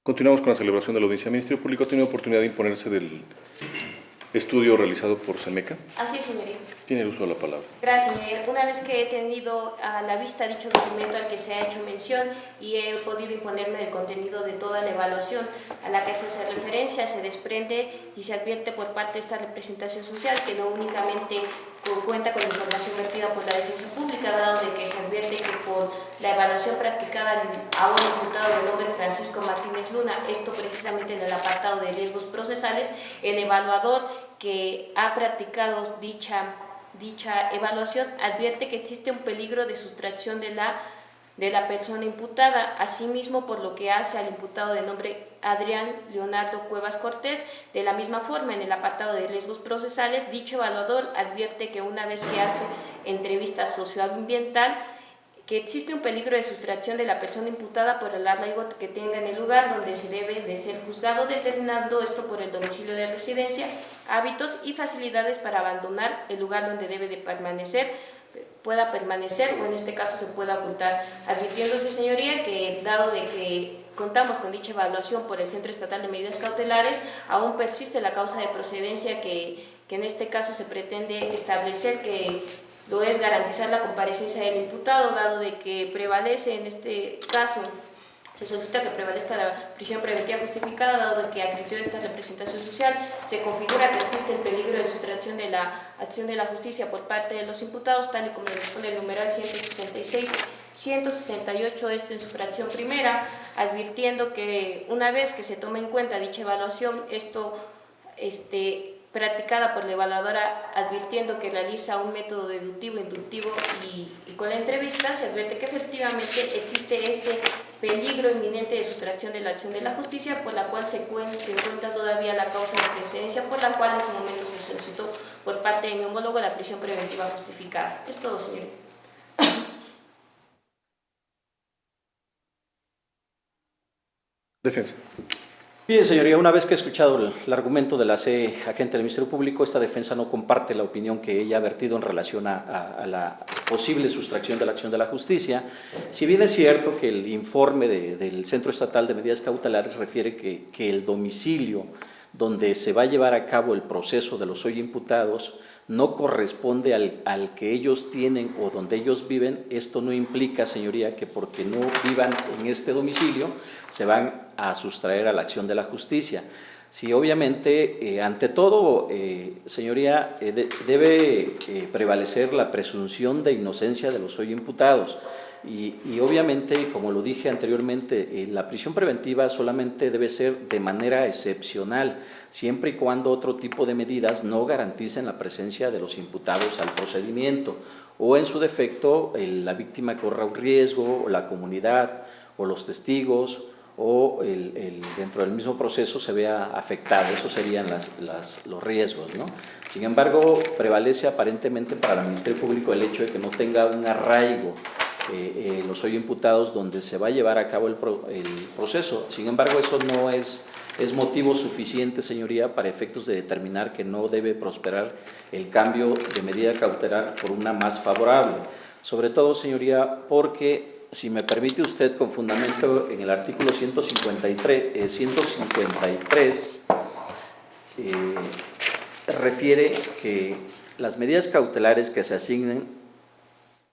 Continuamos con la celebración de la audiencia. El Ministerio Público ha tenido oportunidad de imponerse del estudio realizado por CEMECA. Así es, señoría. Tiene el uso de la palabra. Gracias, señoría. Una vez que he tenido a la vista dicho documento al que se ha hecho mención y he podido imponerme del contenido de toda la evaluación a la que se hace referencia, se desprende y se advierte por parte de esta representación social que no únicamente cuenta con información vertida por la defensa pública, dado de que se advierte que por la evaluación practicada a un imputado de nombre Francisco Martínez Luna, esto precisamente en el apartado de riesgos procesales, el evaluador que ha practicado dicha evaluación advierte que existe un peligro de sustracción de la persona imputada, asimismo por lo que hace al imputado de nombre Adrián Leonardo Cuevas Cortés. De la misma forma, en el apartado de riesgos procesales, dicho evaluador advierte que una vez que hace entrevista socioambiental, que existe un peligro de sustracción de la persona imputada por el arraigo que tenga en el lugar donde se debe de ser juzgado, determinando esto por el domicilio de residencia, hábitos y facilidades para abandonar el lugar donde debe de pueda permanecer o en este caso se pueda ocultar, advirtiéndose, señoría, que dado de que contamos con dicha evaluación por el Centro Estatal de Medidas Cautelares, aún persiste la causa de procedencia que en este caso se pretende establecer, que lo es garantizar la comparecencia del imputado, dado de que prevalece en este caso, se solicita que prevalezca la prisión preventiva justificada, dado de que a criterio de esta representación social se configura que existe el peligro de sustracción de la acción de la justicia por parte de los imputados, tal y como dispone el numeral 168 en su fracción primera, advirtiendo que una vez que se tome en cuenta dicha evaluación, practicada por la evaluadora, advirtiendo que realiza un método deductivo, inductivo y con la entrevista, se advierte que efectivamente existe este peligro inminente de sustracción de la acción de la justicia, por la cual se encuentra todavía la causa de precedencia, por la cual en ese momento se solicitó por parte de mi homólogo la prisión preventiva justificada. Es todo, señorita. Defensa. Bien, señoría, una vez que he escuchado el argumento de la agente del Ministerio Público, esta defensa no comparte la opinión que ella ha vertido en relación a la posible sustracción de la acción de la justicia. Si bien es cierto que el informe del Centro Estatal de Medidas Cautelares refiere que el domicilio donde se va a llevar a cabo el proceso de los hoy imputados no corresponde al que ellos tienen o donde ellos viven, esto no implica, señoría, que porque no vivan en este domicilio se van a sustraer a la acción de la justicia. Sí, obviamente, ante todo, señoría, debe prevalecer la presunción de inocencia de los hoy imputados. Y obviamente, como lo dije anteriormente, la prisión preventiva solamente debe ser de manera excepcional, siempre y cuando otro tipo de medidas no garanticen la presencia de los imputados al procedimiento, o en su defecto la víctima corra un riesgo, o la comunidad, o los testigos, o dentro del mismo proceso se vea afectado. Esos serían los riesgos, ¿no? Sin embargo, prevalece aparentemente para el Ministerio Público el hecho de que no tenga un arraigo los hoy imputados donde se va a llevar a cabo el proceso. Sin embargo, eso no es motivo suficiente, señoría, para efectos de determinar que no debe prosperar el cambio de medida cautelar por una más favorable. Sobre todo, señoría, porque, si me permite usted, con fundamento en el artículo 153 refiere que las medidas cautelares que se asignen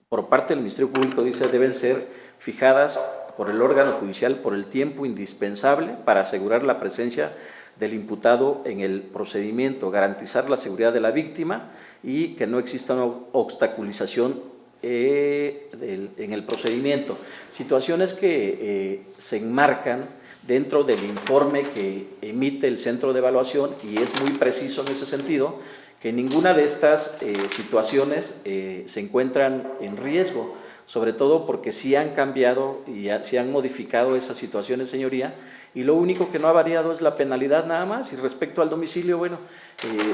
por parte del Ministerio Público, dice, deben ser fijadas por el órgano judicial por el tiempo indispensable para asegurar la presencia del imputado en el procedimiento, garantizar la seguridad de la víctima y que no exista una obstaculización en el procedimiento. Situaciones que se enmarcan dentro del informe que emite el Centro de Evaluación, y es muy preciso en ese sentido, que ninguna de estas situaciones se encuentran en riesgo, sobre todo porque sí han cambiado y sí han modificado esas situaciones, señoría, y lo único que no ha variado es la penalidad nada más. Y respecto al domicilio, bueno,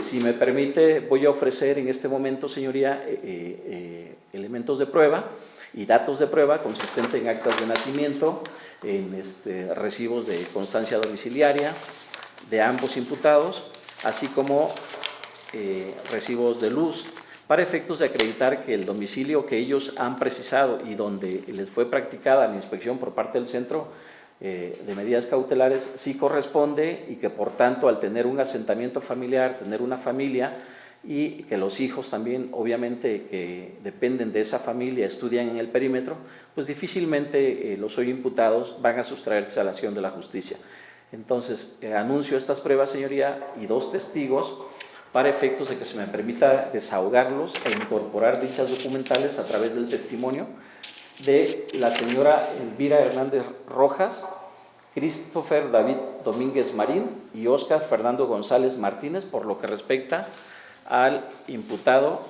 si me permite, voy a ofrecer en este momento, señoría, elementos de prueba y datos de prueba consistentes en actas de nacimiento, en recibos de constancia domiciliaria de ambos imputados, así como recibos de luz, para efectos de acreditar que el domicilio que ellos han precisado y donde les fue practicada la inspección por parte del centro de medidas cautelares sí corresponde y que por tanto al tener un asentamiento familiar, tener una familia y que los hijos también obviamente que dependen de esa familia estudian en el perímetro, pues difícilmente los hoy imputados van a sustraerse a la acción de la justicia. Entonces anuncio estas pruebas, señoría, y 2 testigos para efectos de que se me permita desahogarlos e incorporar dichas documentales a través del testimonio de la señora Elvira Hernández Rojas, Christopher David Domínguez Marín y Óscar Fernando González Martínez, por lo que respecta al imputado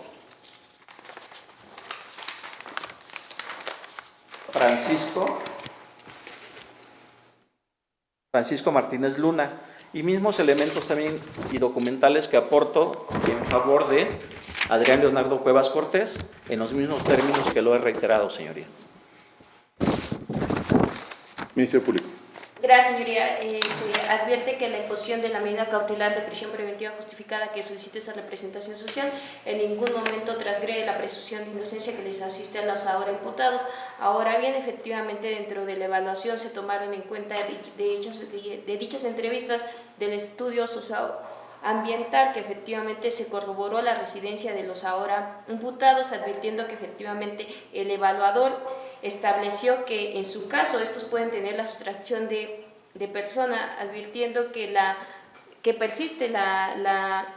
Francisco Martínez Luna, y mismos elementos también y documentales que aporto en favor de Adrián Leonardo Cuevas Cortés, en los mismos términos que lo he reiterado, señoría. Ministerio Público. Gracias, señoría. Se advierte que la imposición de la medida cautelar de prisión preventiva justificada que solicita esta representación social en ningún momento transgrede la presunción de inocencia que les asiste a los ahora imputados. Ahora bien, efectivamente, dentro de la evaluación se tomaron en cuenta de dichas entrevistas del estudio socioambiental que efectivamente se corroboró la residencia de los ahora imputados, advirtiendo que efectivamente el evaluador estableció que en su caso estos pueden tener la sustracción de persona, advirtiendo que persiste la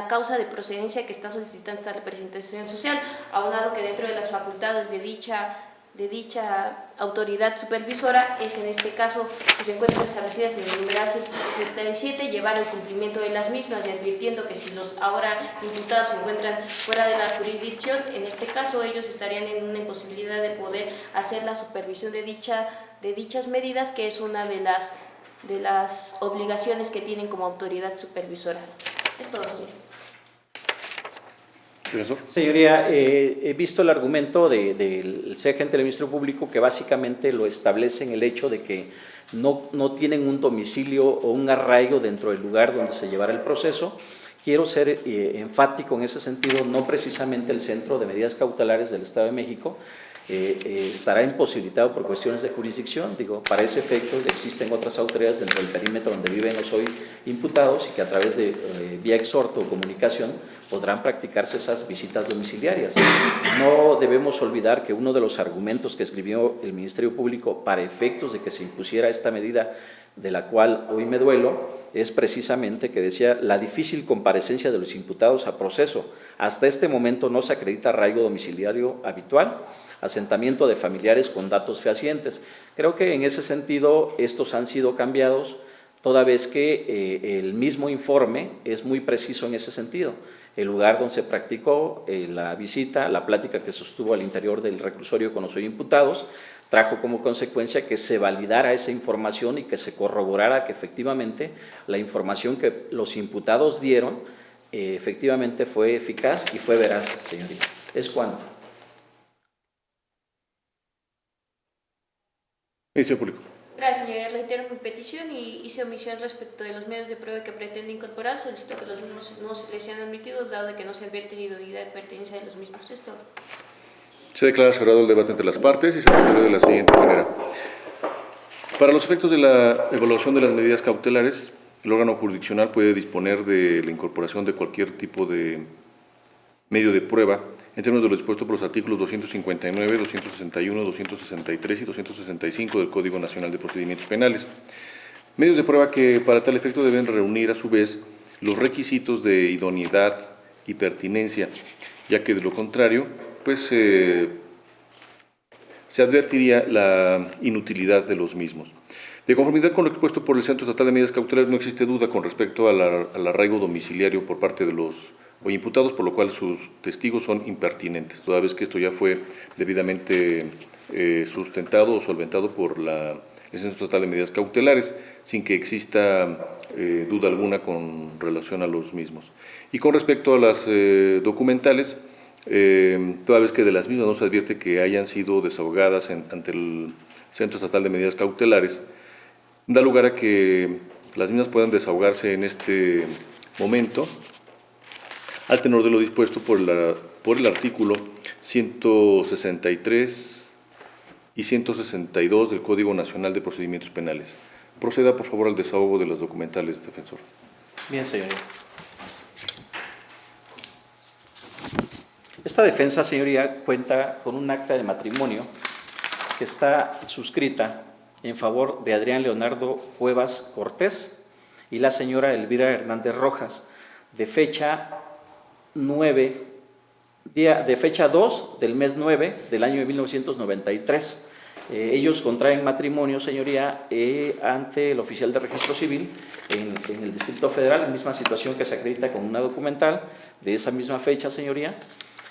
causa de procedencia que está solicitando esta representación social, aunado que dentro de las facultades de dicha autoridad supervisora es en este caso que se encuentran establecidas en el numeral 177, llevar el cumplimiento de las mismas y advirtiendo que si los ahora imputados se encuentran fuera de la jurisdicción, en este caso ellos estarían en una imposibilidad de poder hacer la supervisión de dichas medidas, que es una de las obligaciones que tienen como autoridad supervisora. Es todo, señor. Señoría, he visto el argumento del agente del Ministerio Público que básicamente lo establece en el hecho de que no tienen un domicilio o un arraigo dentro del lugar donde se llevará el proceso. Quiero ser enfático en ese sentido, no precisamente el Centro de Medidas Cautelares del Estado de México estará imposibilitado por cuestiones de jurisdicción. Digo, para ese efecto existen otras autoridades dentro del perímetro donde viven los hoy imputados y que a través de vía exhorto o comunicación podrán practicarse esas visitas domiciliarias. No debemos olvidar que uno de los argumentos que escribió el Ministerio Público para efectos de que se impusiera esta medida, de la cual hoy me duelo, es precisamente que decía la difícil comparecencia de los imputados a proceso. Hasta este momento no se acredita arraigo domiciliario habitual, asentamiento de familiares con datos fehacientes. Creo que en ese sentido estos han sido cambiados, toda vez que el mismo informe es muy preciso en ese sentido. El lugar donde se practicó la visita, la plática que sostuvo al interior del reclusorio con los hoy imputados, trajo como consecuencia que se validara esa información y que se corroborara que efectivamente la información que los imputados dieron efectivamente fue eficaz y fue veraz, señoría. ¿Es cuánto? Ministerio Público. Gracias, señoría. Reitero mi petición y hice omisión respecto de los medios de prueba que pretende incorporar. Solicito que los mismos no se les sean admitidos, dado de que no se advierte ni duda de pertenencia de los mismos. Esto. Se declara cerrado el debate entre las partes y se procede de la siguiente manera. Para los efectos de la evaluación de las medidas cautelares, el órgano jurisdiccional puede disponer de la incorporación de cualquier tipo de medio de prueba en términos de lo dispuesto por los artículos 259, 261, 263 y 265 del Código Nacional de Procedimientos Penales. Medios de prueba que para tal efecto deben reunir a su vez los requisitos de idoneidad y pertinencia, ya que de lo contrario, pues se advertiría la inutilidad de los mismos. De conformidad con lo expuesto por el Centro Estatal de Medidas Cautelares, no existe duda con respecto al arraigo domiciliario por parte de los hoy imputados, por lo cual sus testigos son impertinentes, toda vez que esto ya fue debidamente sustentado o solventado por el Centro Estatal de Medidas Cautelares, sin que exista duda alguna con relación a los mismos. Y con respecto a las documentales, toda vez que de las mismas no se advierte que hayan sido desahogadas ante el Centro Estatal de Medidas Cautelares, da lugar a que las mismas puedan desahogarse en este momento al tenor de lo dispuesto por el artículo 163 y 162 del Código Nacional de Procedimientos Penales. Proceda, por favor, al desahogo de los documentales, defensor. Bien, señoría. Esta defensa, señoría, cuenta con un acta de matrimonio que está suscrita en favor de Adrián Leonardo Cuevas Cortés y la señora Elvira Hernández Rojas, de fecha 2 del mes 9 del año de 1993. Ellos contraen matrimonio, señoría, ante el oficial de registro civil en el Distrito Federal, la misma situación que se acredita con una documental de esa misma fecha, señoría,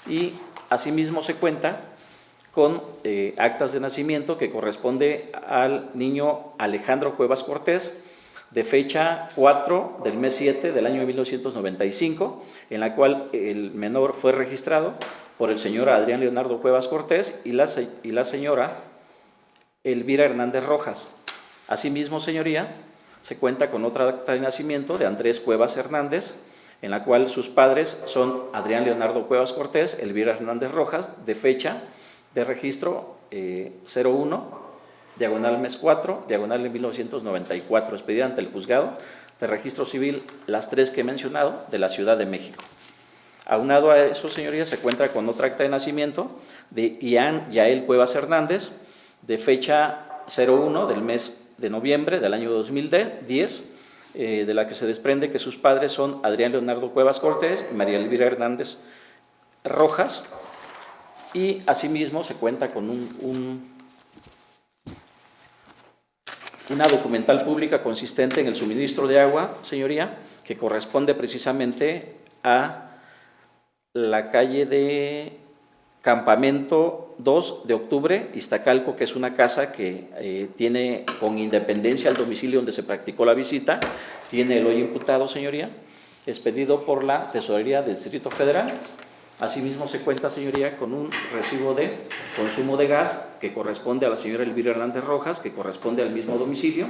y asimismo se cuenta con actas de nacimiento que corresponde al niño Alejandro Cuevas Cortés, de fecha 4 del mes 7 del año de 1995, en la cual el menor fue registrado por el señor Adrián Leonardo Cuevas Cortés y la señora Elvira Hernández Rojas. Asimismo, señoría, se cuenta con otra acta de nacimiento de Andrés Cuevas Hernández, en la cual sus padres son Adrián Leonardo Cuevas Cortés, Elvira Hernández Rojas, de fecha de registro 01, diagonal mes 4, diagonal de 1994, expedida ante el juzgado de registro civil, las tres que he mencionado, de la Ciudad de México. Aunado a eso, señorías, se cuenta con otra acta de nacimiento de Ian Yael Cuevas Hernández, de fecha 01 del mes de noviembre del año 2010, de la que se desprende que sus padres son Adrián Leonardo Cuevas Cortés y María Elvira Hernández Rojas, y asimismo se cuenta con una documental pública consistente en el suministro de agua, señoría, que corresponde precisamente a la calle de Campamento 2 de Octubre, Iztacalco, que es una casa que tiene con independencia al domicilio donde se practicó la visita, tiene el hoy imputado, señoría, expedido por la Tesorería del Distrito Federal. Asimismo se cuenta, señoría, con un recibo de consumo de gas que corresponde a la señora Elvira Hernández Rojas, que corresponde al mismo domicilio,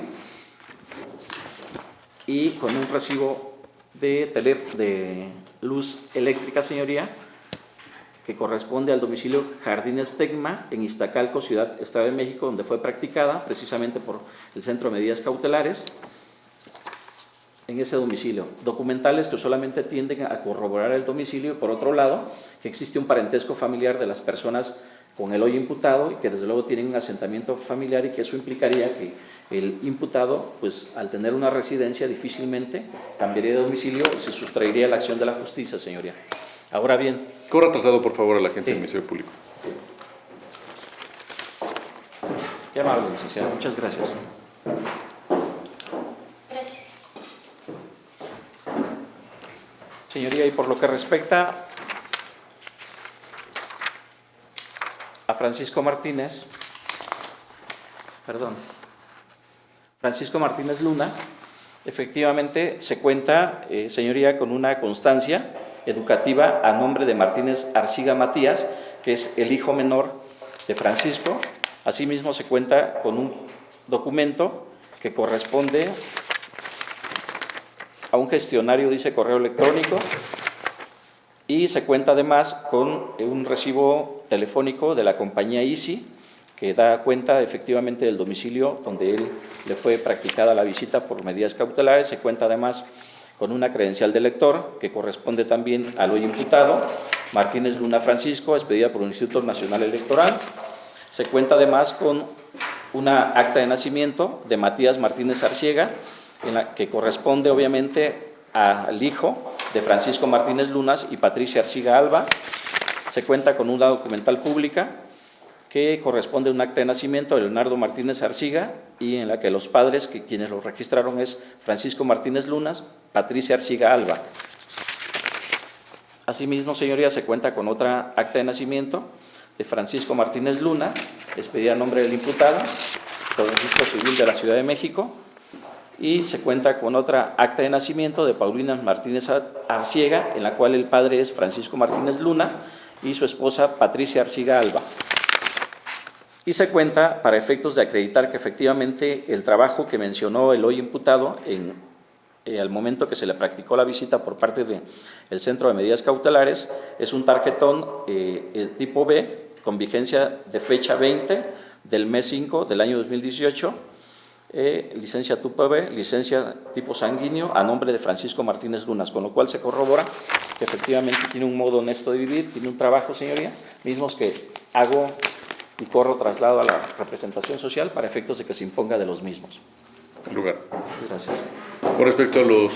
y con un recibo de luz eléctrica, señoría, que corresponde al domicilio Jardines Tecma en Iztacalco, Estado de México, donde fue practicada precisamente por el Centro de Medidas Cautelares en ese domicilio. Documentales que solamente tienden a corroborar el domicilio, y por otro lado, que existe un parentesco familiar de las personas con el hoy imputado y que desde luego tienen un asentamiento familiar, y que eso implicaría que el imputado, pues al tener una residencia, difícilmente cambiaría de domicilio y se sustraería a la acción de la justicia, señoría. Ahora bien... Corra traslado, por favor, a la gente sí. del Ministerio Público. Qué amable, licenciado. Muchas gracias. Señoría, y por lo que respecta a Francisco Martínez Luna, efectivamente se cuenta, señoría, con una constancia educativa a nombre de Martínez Arciga Matías, que es el hijo menor de Francisco. Asimismo se cuenta con un documento que corresponde a un gestionario, dice correo electrónico, y se cuenta además con un recibo telefónico de la compañía Easy, que da cuenta efectivamente del domicilio donde él le fue practicada la visita por medidas cautelares. Se cuenta además con una credencial de lector que corresponde también al hoy imputado, Martínez Luna Francisco, expedida por el Instituto Nacional Electoral. Se cuenta además con una acta de nacimiento de Matías Martínez Arciega, en la que corresponde obviamente al hijo de Francisco Martínez Lunas y Patricia Arciga Alba. Se cuenta con una documental pública que corresponde a un acta de nacimiento de Leonardo Martínez Arciga, y en la que los padres, quienes lo registraron, es Francisco Martínez Lunas, Patricia Arciga Alba. Asimismo, señoría, se cuenta con otra acta de nacimiento de Francisco Martínez Luna, expedida a nombre del imputado por el Registro Civil de la Ciudad de México, y se cuenta con otra acta de nacimiento de Paulina Martínez Arciega, en la cual el padre es Francisco Martínez Luna y su esposa Patricia Arciga Alba. Y se cuenta, para efectos de acreditar que efectivamente el trabajo que mencionó el hoy imputado al momento que se le practicó la visita por parte del Centro de Medidas Cautelares, es un tarjetón tipo B con vigencia de fecha 20 del mes 5 del año 2018, licencia TUPAB, licencia tipo sanguíneo a nombre de Francisco Martínez Lunas, con lo cual se corrobora que efectivamente tiene un modo honesto de vivir, tiene un trabajo, señoría, mismos que hago y corro traslado a la representación social para efectos de que se imponga de los mismos. Lugar. Gracias. Con respecto a los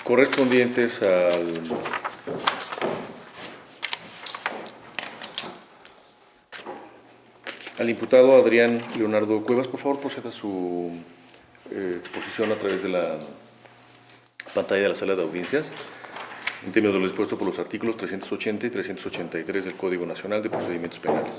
correspondientes al imputado Adrián Leonardo Cuevas, por favor, proceda a su exposición a través de la pantalla de la sala de audiencias, en términos de lo dispuesto por los artículos 380 y 383 del Código Nacional de Procedimientos Penales.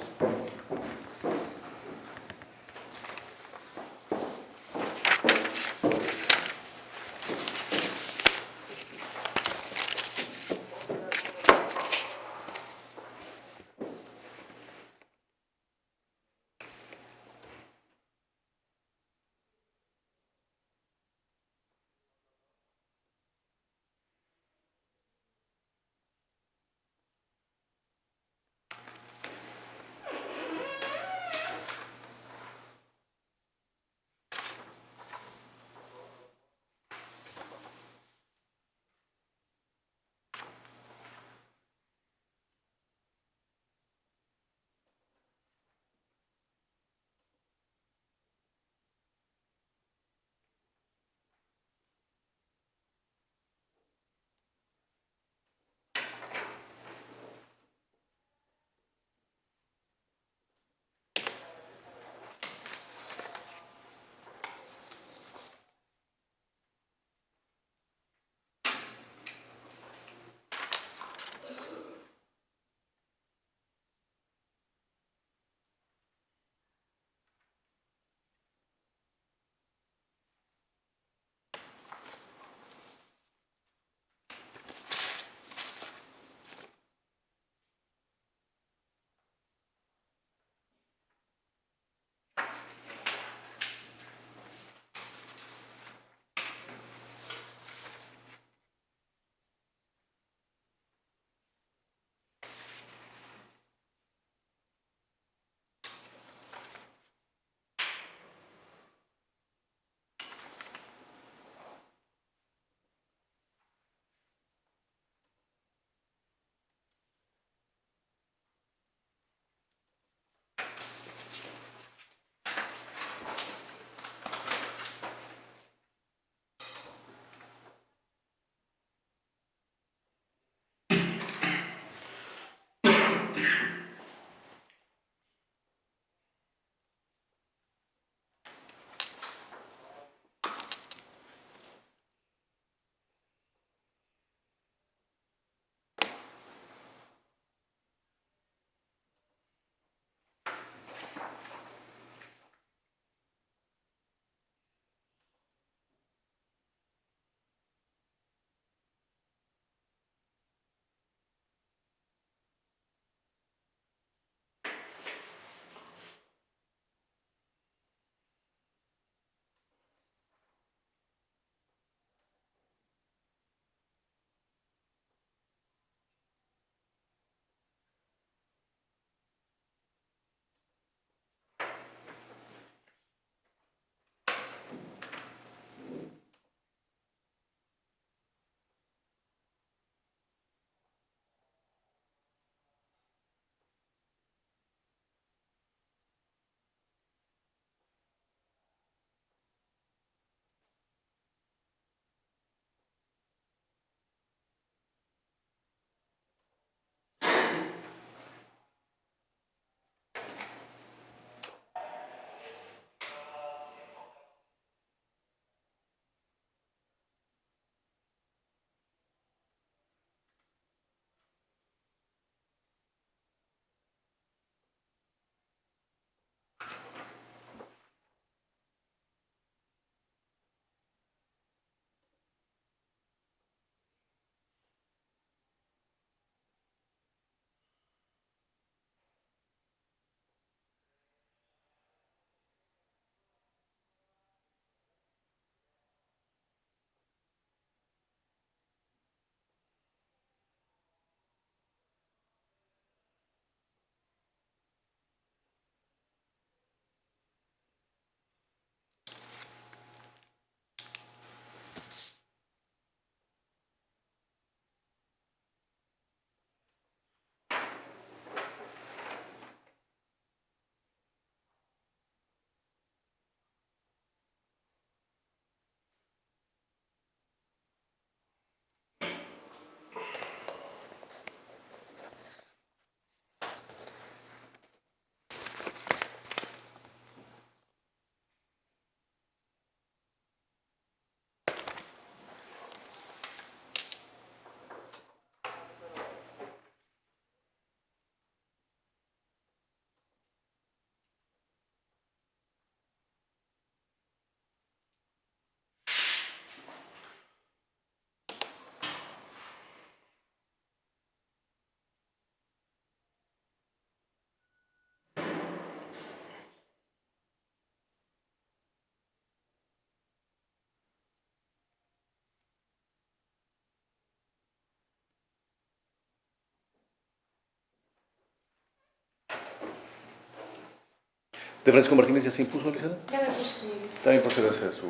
¿De Francisco Martínez ya se impuso, licenciada? Ya me puse, señor. También procede a hacer su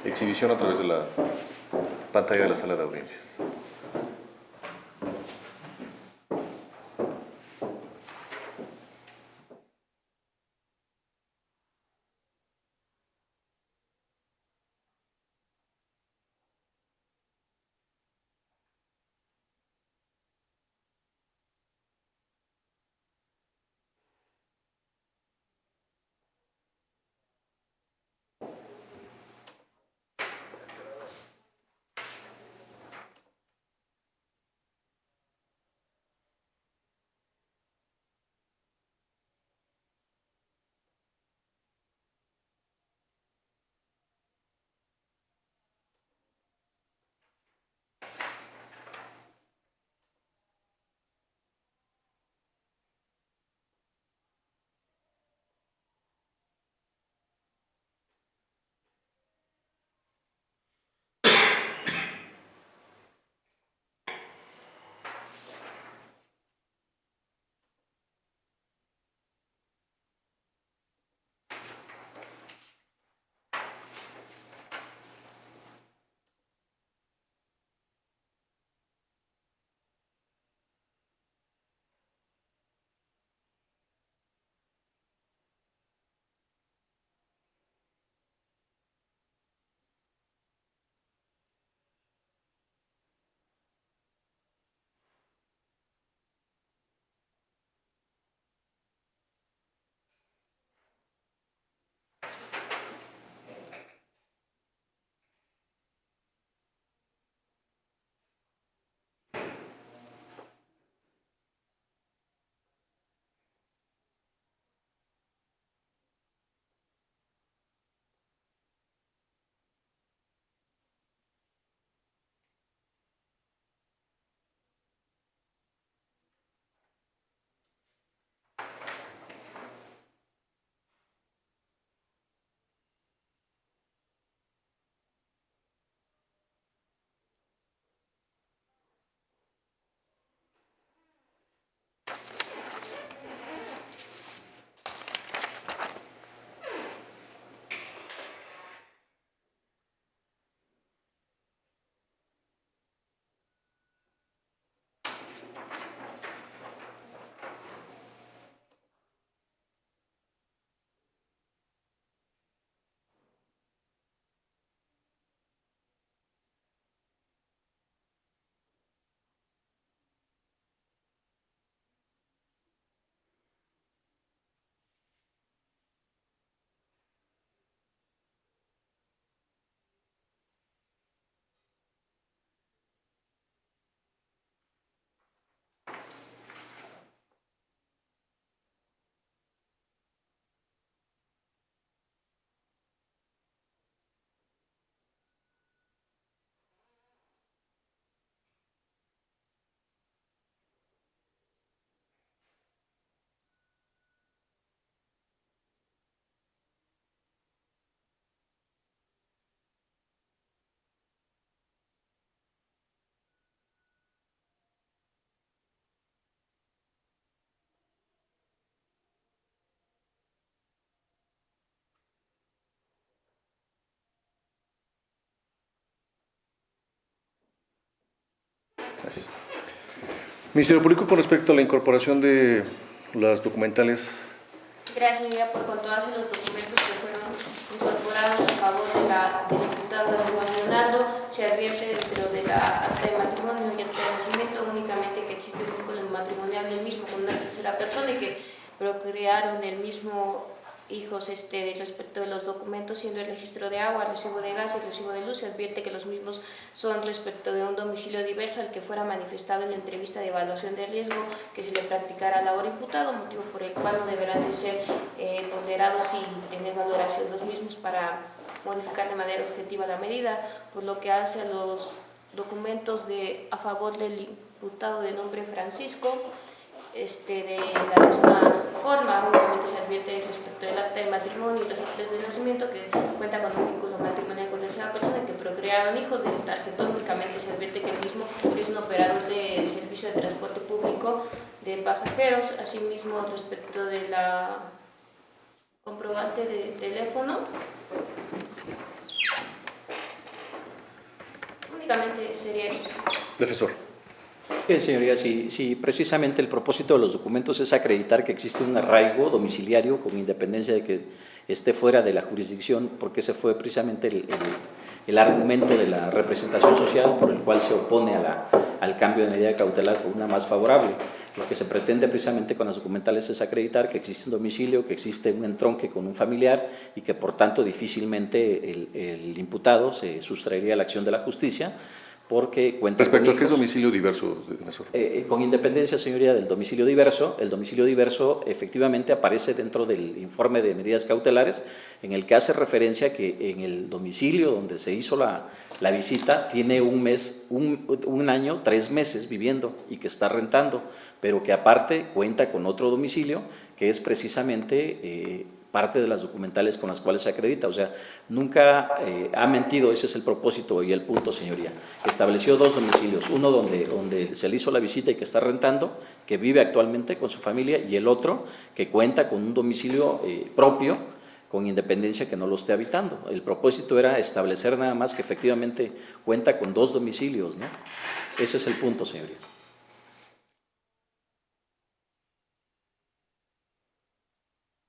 exhibición a través de la pantalla de la sala de audiencias. Gracias. Ministerio Público, con respecto a la incorporación de las documentales. Gracias, señoría, por controlarse los documentos que fueron incorporados a favor del imputado Juan Leonardo. Se advierte desde lo de la acta de matrimonio y acta de nacimiento únicamente que existe un vínculo matrimonial del mismo con una tercera persona y que procrearon el mismo hijos respecto de los documentos, siendo el registro de agua, el recibo de gas y el recibo de luz. Se advierte que los mismos son respecto de un domicilio diverso al que fuera manifestado en la entrevista de evaluación de riesgo que se le practicara al ahora imputado, motivo por el cual no deberán de ser ponderados y tener valoración los mismos para modificar de manera objetiva la medida, por lo que hace a los documentos a favor del imputado de nombre Francisco. De la misma forma, únicamente se advierte respecto del acta de matrimonio y los actas de nacimiento que cuenta con un vínculo matrimonial con tercera persona y que procrearon hijos. Del tarjetón únicamente se advierte que el mismo es un operador de servicio de transporte público de pasajeros. Asimismo, respecto de la comprobante de teléfono. Únicamente sería eso. Defensor. Señoría, si precisamente el propósito de los documentos es acreditar que existe un arraigo domiciliario con independencia de que esté fuera de la jurisdicción, porque ese fue precisamente el argumento de la representación social por el cual se opone al cambio de medida cautelar por una más favorable. Lo que se pretende precisamente con las documentales es acreditar que existe un domicilio, que existe un entronque con un familiar y que por tanto difícilmente el imputado se sustraería a la acción de la justicia, porque cuenta Respecto con a qué es hijos. domicilio diverso, defensor. Con independencia, señoría, del domicilio diverso, el domicilio diverso efectivamente aparece dentro del informe de medidas cautelares, en el que hace referencia a que en el domicilio donde se hizo la visita tiene un año, 3 meses viviendo y que está rentando, pero que aparte cuenta con otro domicilio que es precisamente parte de las documentales con las cuales se acredita. O sea, nunca ha mentido, ese es el propósito y el punto, señoría. Estableció 2 domicilios, uno donde se le hizo la visita y que está rentando, que vive actualmente con su familia, y el otro que cuenta con un domicilio propio, con independencia que no lo esté habitando. El propósito era establecer nada más que efectivamente cuenta con 2 domicilios, ¿no? Ese es el punto, señoría.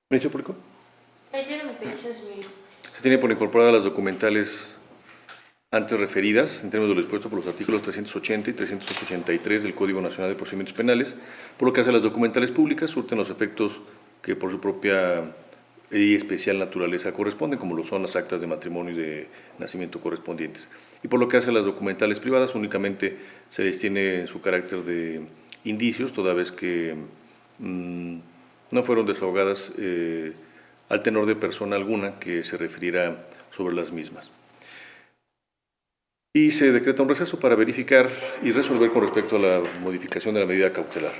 ¿Ministerio Público? Reitero mi petición, señoría. Se tiene por incorporadas las documentales antes referidas, en términos de lo dispuesto por los artículos 380 y 383 del Código Nacional de Procedimientos Penales, por lo que hace a las documentales públicas, surten los efectos que por su propia y especial naturaleza corresponden, como lo son las actas de matrimonio y de nacimiento correspondientes. Y por lo que hace a las documentales privadas, únicamente se les tiene su carácter de indicios, toda vez que no fueron desahogadas al tenor de persona alguna que se refiriera sobre las mismas. Y se decreta un receso para verificar y resolver con respecto a la modificación de la medida cautelar.